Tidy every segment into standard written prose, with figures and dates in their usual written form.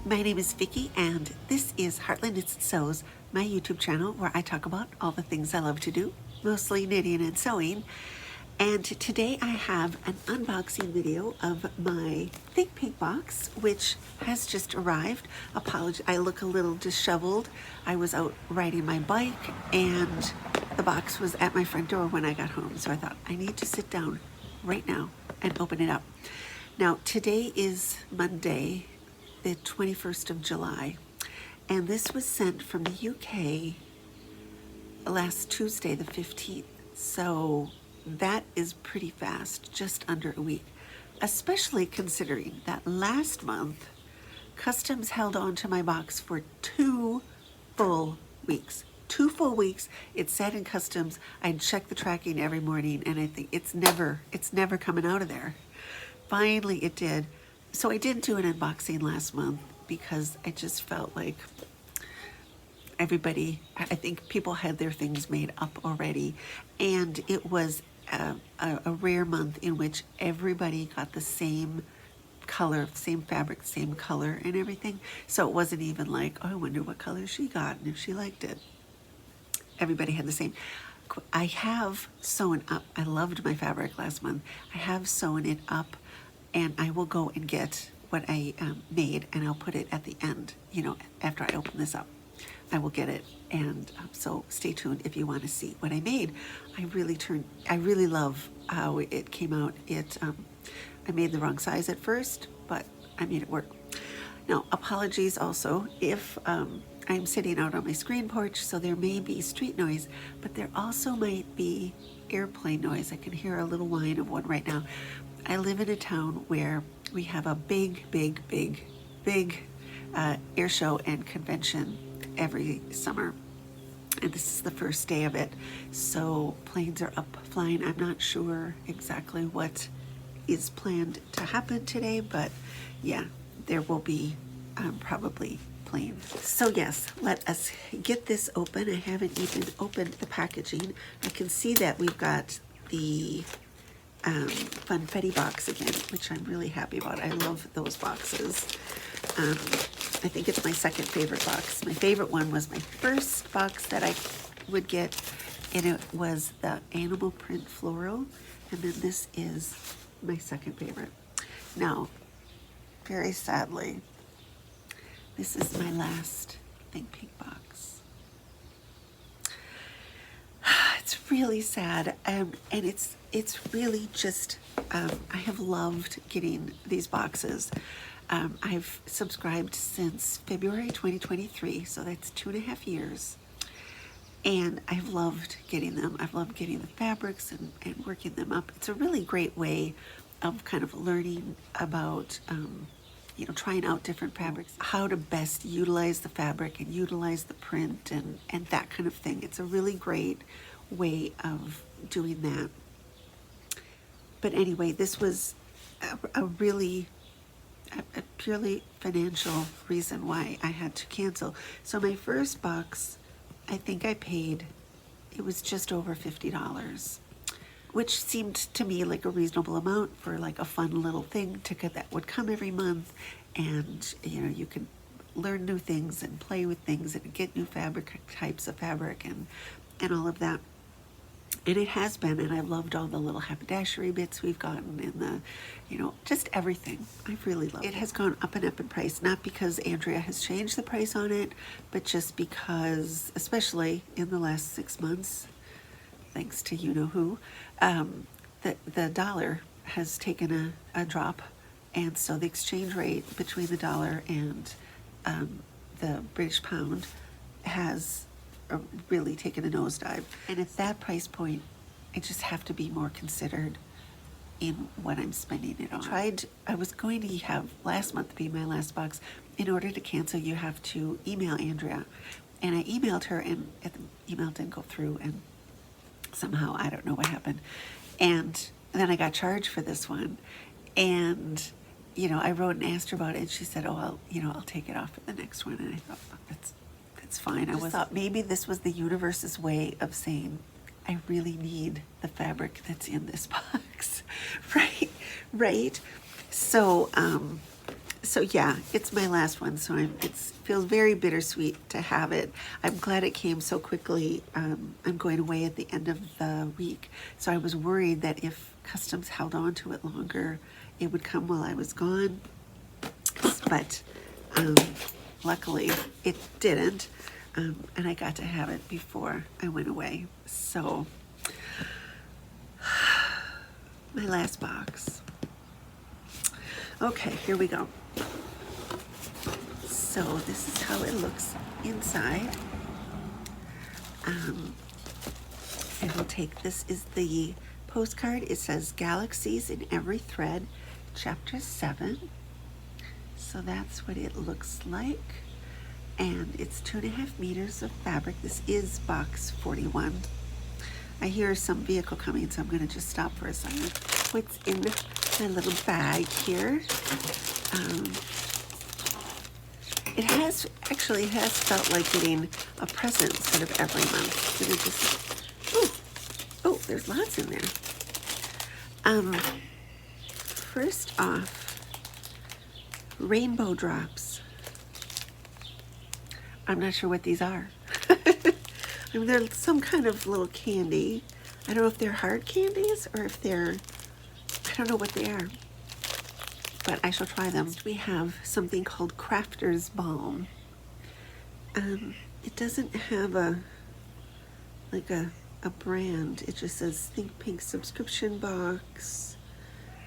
My name is Vicki and this is Heartland Knits and Sews, my YouTube channel where I talk about all the things I love to do, mostly knitting and sewing. And today I have an unboxing video of my Think Pink box, which has just arrived. Apology, I look a little disheveled. I was out riding my bike and the box was at my front door when I got home. So I thought I need to sit down right now and open it up. Now today is Monday, the 21st of July, and this was sent from the UK last Tuesday, the 15th. So that is pretty fast, just under a week, especially considering that last month customs held on to my box for 2 full weeks. 2 full weeks. It sat in customs. I'd check the tracking every morning and I think it's never coming out of there. Finally it did. So I didn't do an unboxing last month because I just felt like everybody, I think people had their things made up already, and it was a rare month in which everybody got the same color, same fabric, same color and everything. So it wasn't even like, oh, I wonder what color she got and if she liked it. Everybody had the same. I have sewn up, I loved my fabric last month. I have sewn it up and I will go and get what I made and I'll put it at the end, you know, after I open this up. I will get it, and so stay tuned if you want to see what I made. I really love how it came out. I made the wrong size at first, but I made it work. Now, apologies also if I'm sitting out on my screen porch, so there may be street noise, but there also might be airplane noise. I can hear a little whine of one right now. I live in a town where we have a big air show and convention every summer, and this is the first day of it, so planes are up flying. I'm not sure exactly what is planned to happen today, but yeah, there will be probably planes. So yes, let us get this open. I haven't even opened the packaging. I can see that we've got the Funfetti box again, which I'm really happy about. I love those boxes. I think it's my second favorite box. My favorite one was my first box that I would get, and it was the animal print floral, and then this is my second favorite. Now, very sadly, this is my last Think Pink box. It's really sad, and it's really just, I have loved getting these boxes. I've subscribed since February 2023, so that's 2.5 years, and I've loved getting them. I've loved getting the fabrics and working them up. It's a really great way of kind of learning about you know, trying out different fabrics, how to best utilize the fabric and utilize the print and that kind of thing. It's a really great way of doing that. But anyway, this was a purely financial reason why I had to cancel. So my first box, I think I paid, it was just over $50, which seemed to me like a reasonable amount for like a fun little thing that would come every month, and you know, you could learn new things and play with things and get new fabric types of fabric and all of that. And it has been, and I've loved all the little haberdashery bits we've gotten and the, you know, just everything. I've really loved it. It has gone up and up in price, not because Andrea has changed the price on it, but just because, especially in the last 6 months, thanks to you-know-who, the dollar has taken a drop, and so the exchange rate between the dollar and the British pound has really taken a nosedive. And at that price point, I just have to be more considered in what I'm spending it on. I was going to have last month be my last box. In order to cancel, you have to email Andrea, and I emailed her, and the email didn't go through, and somehow I don't know what happened, and then I got charged for this one, and you know, I wrote and asked her about it, and she said, oh, I'll take it off for the next one. And I thought, oh, that's fine. I thought maybe this was the universe's way of saying, I really need the fabric that's in this box, right? So So yeah, it's my last one, so it feels very bittersweet to have it. I'm glad it came so quickly. I'm going away at the end of the week, so I was worried that if customs held on to it longer, it would come while I was gone. But luckily, it didn't, and I got to have it before I went away. So my last box. Okay, here we go. So this is how it looks inside. And we'll take, this is the postcard. It says Galaxies in Every Thread, Chapter 7. So that's what it looks like. And it's 2.5 meters of fabric. This is box 41. I hear some vehicle coming, so I'm going to just stop for a second. What's in my little bag here? It has felt like getting a present instead of every month. It just, oh, there's lots in there. First off, rainbow drops. I'm not sure what these are. I mean, they're some kind of little candy. I don't know if they're hard candies or if they're, I don't know what they are, but I shall try them. We have something called Crafter's Balm. It doesn't have a brand. It just says Think Pink subscription box,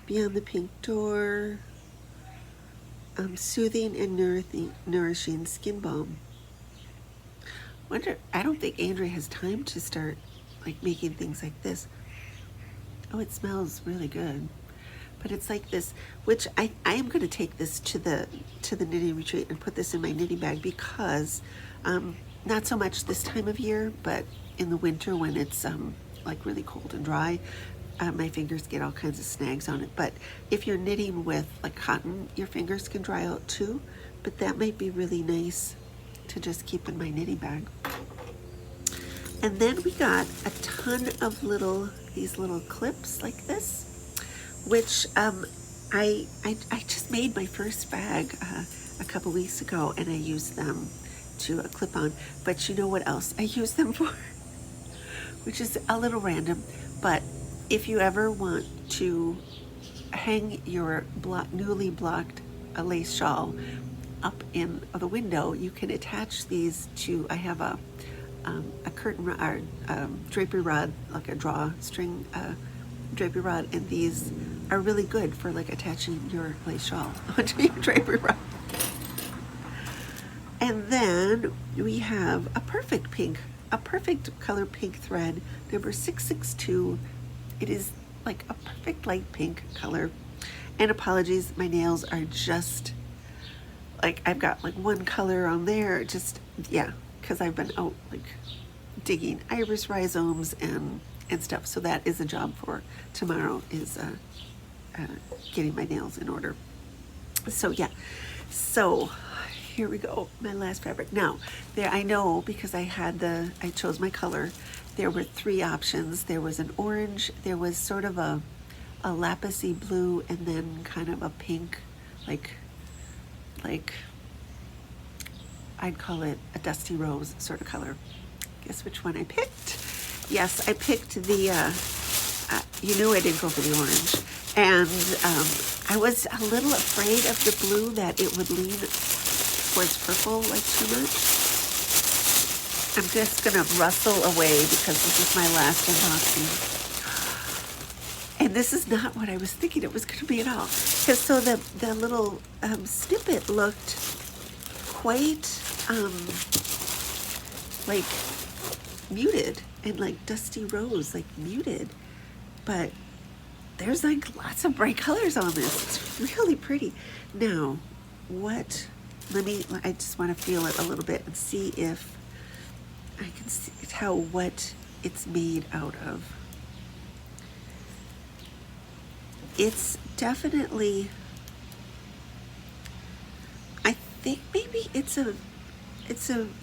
Beyond the Pink Door, soothing and nourishing skin balm. I don't think Andrea has time to start like making things like this. Oh, it smells really good. But it's like this, which I am going to take this to the knitting retreat and put this in my knitting bag because not so much this time of year, but in the winter when it's like really cold and dry, my fingers get all kinds of snags on it. But if you're knitting with like cotton, your fingers can dry out too. But that might be really nice to just keep in my knitting bag. And then we got a ton of these little clips like this, which I just made my first bag a couple weeks ago, and I used them to clip on. But you know what else I use them for? Which is a little random, but if you ever want to hang your newly blocked lace shawl up in the window, you can attach these to, I have a curtain rod, drapery rod, like a drawstring drapery rod, and these are really good for like attaching your lace shawl onto your drapery rod. And then we have a perfect color pink thread, number 662. It is like a perfect light pink color. And apologies, my nails are just like, I've got like one color on there, just, yeah, because I've been out like digging iris rhizomes and stuff. So that is a job for tomorrow, is getting my nails in order. So yeah, so here we go, my last fabric. Now, there, I know because I chose my color, there were 3 options. There was an orange, there was sort of a lapis-y blue, and then kind of a pink, like I'd call it a dusty rose sort of color. Guess which one I picked? Yes, I picked the, you knew I didn't go for the orange. And I was a little afraid of the blue, that it would lean towards purple like too much. I'm just gonna rustle away because this is my last unboxing. And this is not what I was thinking it was gonna be at all. Because so the little snippet looked quite like muted and like dusty rose, like muted. But there's like lots of bright colors on this. It's really pretty. Now, I just want to feel it a little bit and see if I can tell what it's made out of. It's definitely, I think maybe it's a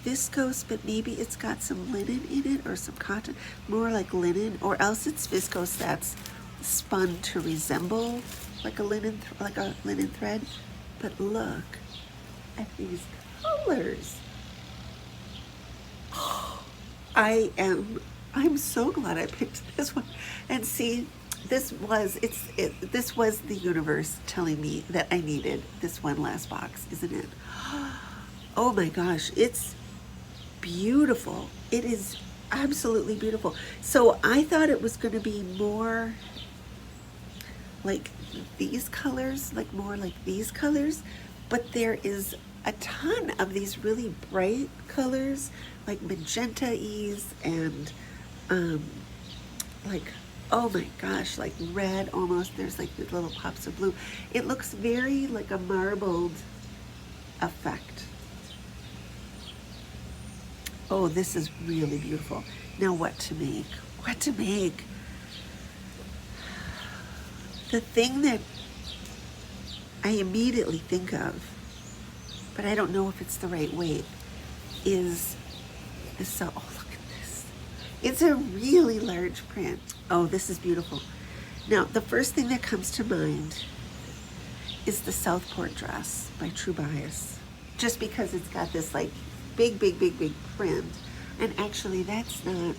viscose, but maybe it's got some linen in it, or some cotton, more like linen, or else it's viscose that's spun to resemble like a linen thread. But look at these colors. I'm so glad I picked this one. And see, this was the universe telling me that I needed this one last box, isn't it? Oh my gosh, it's beautiful. It is absolutely beautiful. So I thought it was going to be more like these colors, like more like these colors, but there is a ton of these really bright colors, like magenta-ies and like, oh my gosh, like red almost. There's like these little pops of blue. It looks very like a marbled effect. Oh, this is really beautiful. Now what to make? What to make? The thing that I immediately think of, but I don't know if it's the right weight, is this. Oh, look at this. It's a really large print. Oh, this is beautiful. Now, the first thing that comes to mind is the Southport dress by True Bias. Just because it's got this like big print. And actually that's not,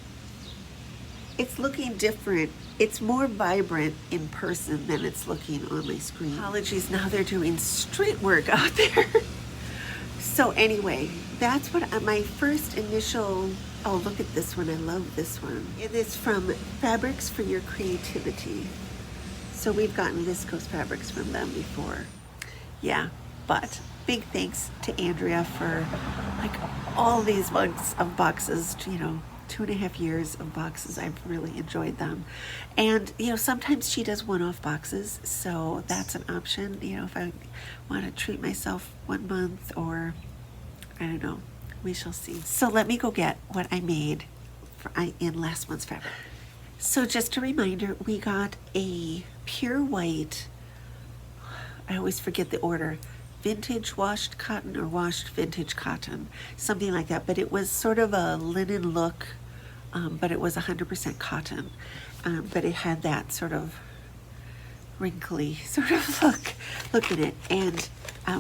it's looking different. It's more vibrant in person than it's looking on my screen. Apologies, now they're doing street work out there. So anyway, that's what my first initial, oh, look at this one. I love this one. It is from Fabrics for Your Creativity. So we've gotten viscose fabrics from them before. Yeah, but big thanks to Andrea for like all these months of boxes, 2.5 years of boxes. I've really enjoyed them. And, sometimes she does one-off boxes, so that's an option, if I want to treat myself 1 month, or I don't know, we shall see. So let me go get what I made in last month's fabric. So just a reminder, we got a pure white, I always forget the order, vintage washed cotton or washed vintage cotton, something like that. But it was sort of a linen look, but it was 100% cotton. But it had that sort of wrinkly sort of look in it. And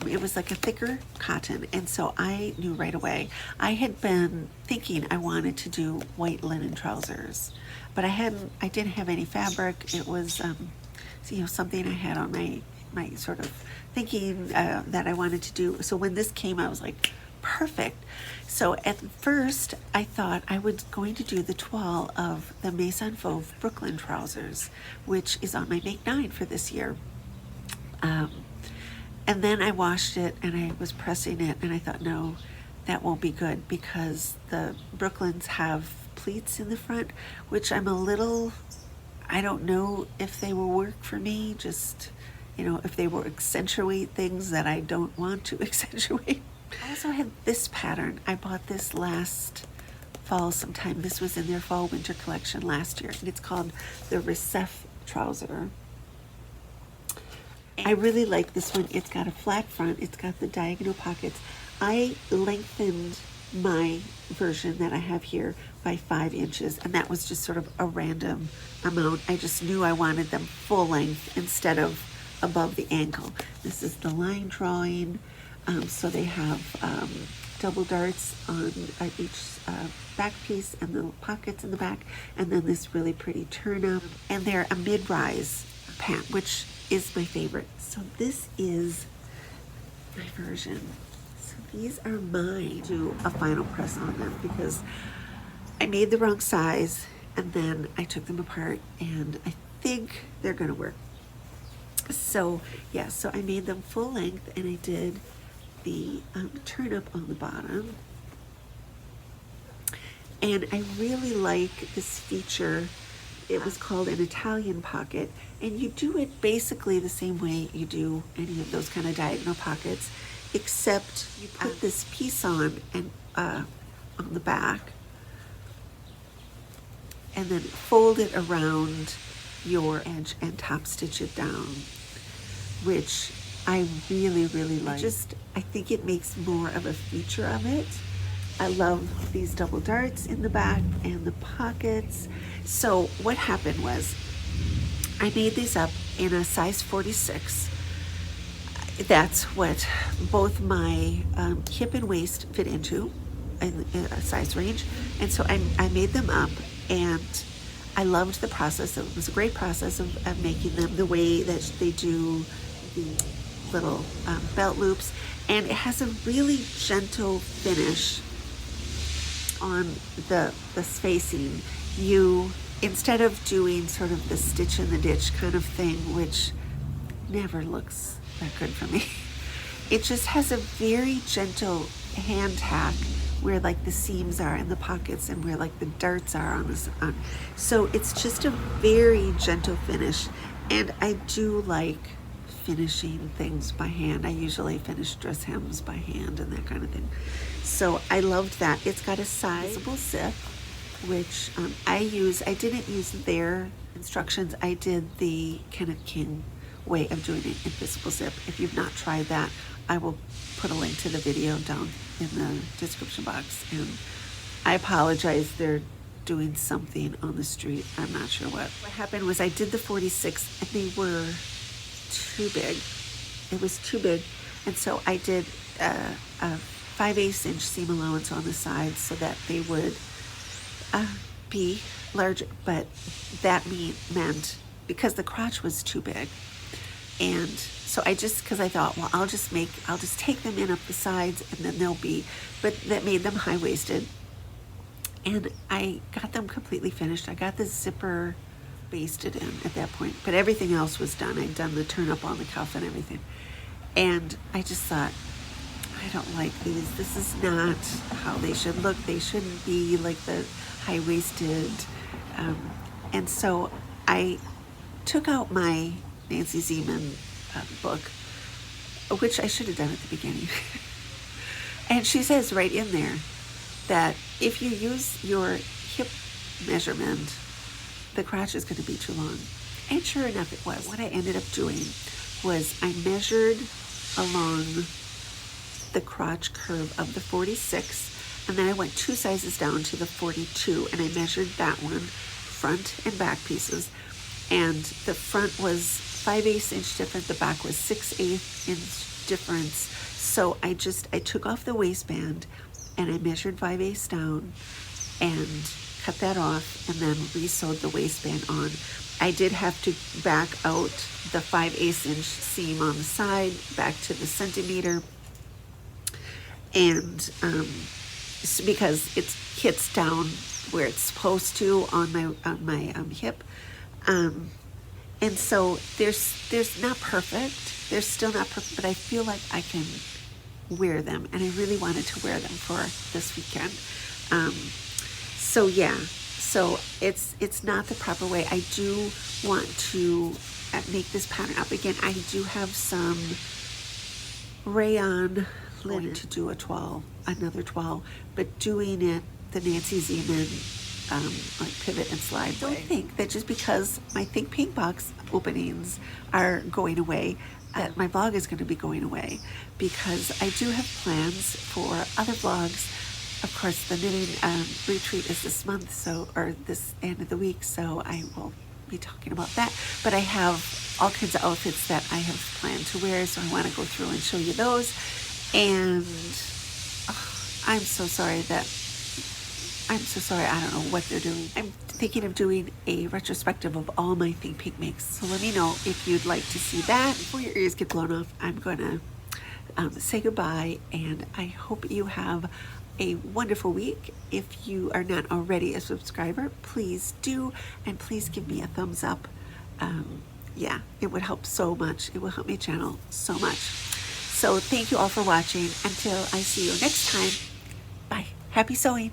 it was like a thicker cotton. And so I knew right away. I had been thinking I wanted to do white linen trousers, but I didn't have any fabric. It was, something I had on my sort of thinking that I wanted to do. So when this came, I was like, perfect. So at first I thought I was going to do the toile of the Maison Fauve Brooklyn trousers, which is on my Make 9 for this year. And then I washed it and I was pressing it and I thought, no, that won't be good because the Brooklyns have pleats in the front, which I don't know if they will work for me, just if they will accentuate things that I don't want to accentuate. I also had this pattern. I bought this last fall sometime. This was in their fall winter collection last year, and it's called the Récif trouser. I really like this one. It's got a flat front. It's got the diagonal pockets. I lengthened my version that I have here by 5 inches, and that was just sort of a random amount. I just knew I wanted them full length instead of above the ankle. This is the line drawing, so they have double darts on each back piece and the pockets in the back, and then this really pretty turn up, and they're a mid-rise pant, which is my favorite. So this is my version. So these are mine. Do a final press on them because I made the wrong size and then I took them apart and I think they're gonna work. So yeah, so I made them full length and I did the turn up on the bottom. And I really like this feature. It was called an Italian pocket, and you do it basically the same way you do any of those kind of diagonal pockets, except you put this piece on and on the back and then fold it around your edge and top stitch it down, which I really like. I think it makes more of a feature of it. I love these double darts in the back and the pockets. So what happened was I made these up in a size 46. that's what both my hip and waist fit into in a size range. And so I made them up, and I loved the process. It was a great process of making them the way that they do the little belt loops. And it has a really gentle finish on the spacing. You, instead of doing sort of the stitch in the ditch kind of thing, which never looks that good for me, it just has a very gentle hand tack where like the seams are in the pockets and where like the darts are on this. So it's just a very gentle finish, and I do like finishing things by hand. I usually finish dress hems by hand and that kind of thing. So I loved that. It's got a sizable zip, which I didn't use their instructions. I did the Kenneth King way of doing an invisible zip. If you've not tried that, I will put a link to the video down in the description box. And I apologize, they're doing something on the street. I'm not sure what. What happened was I did the 46 and they were too big. It was too big. And so I did a 5/8 inch seam allowance on the sides so that they would be larger. But that meant because the crotch was too big. And so because I thought, well, I'll just take them in up the sides and then they'll be, but that made them high-waisted. And I got them completely finished. I got the zipper basted in at that point, but everything else was done. I'd done the turn up on the cuff and everything. And I just thought, I don't like these. This is not how they should look. They shouldn't be like the high-waisted. And so I took out my Nancy Zeman book, which I should have done at the beginning. And she says right in there that if you use your hip measurement, the crotch is going to be too long. And sure enough, it was. What I ended up doing was I measured along the crotch curve of the 46, and then I went 2 sizes down to the 42, and I measured that one, front and back pieces. And the front was 5/8 inch different, the back was 6/8 inch difference. So I took off the waistband and I measured 5/8 down and cut that off and then re-sewed the waistband on. I did have to back out the 5/8 inch seam on the side back to the centimeter, and because it hits down where it's supposed to on my hip. And so there's not perfect. They're still not perfect, but I feel like I can wear them, and I really wanted to wear them for this weekend. So yeah, so it's not the proper way. I do want to make this pattern up again. I do have some rayon linen to do another 12, but doing it the Nancy Zeman like pivot and slide. Don't think that just because my Think Pink box openings are going away, that my vlog is going to be going away, because I do have plans for other vlogs. Of course, the knitting retreat is this month, or this end of the week, so I will be talking about that. But I have all kinds of outfits that I have planned to wear, so I want to go through and show you those. And I'm so sorry, I don't know what they're doing. I'm thinking of doing a retrospective of all my Think Pink makes. So let me know if you'd like to see that. Before your ears get blown off, I'm going to say goodbye, and I hope you have a wonderful week. If you are not already a subscriber, please do, and please give me a thumbs up. Yeah, it would help so much. It will help my channel so much. So thank you all for watching. Until I see you next time, bye. Happy sewing.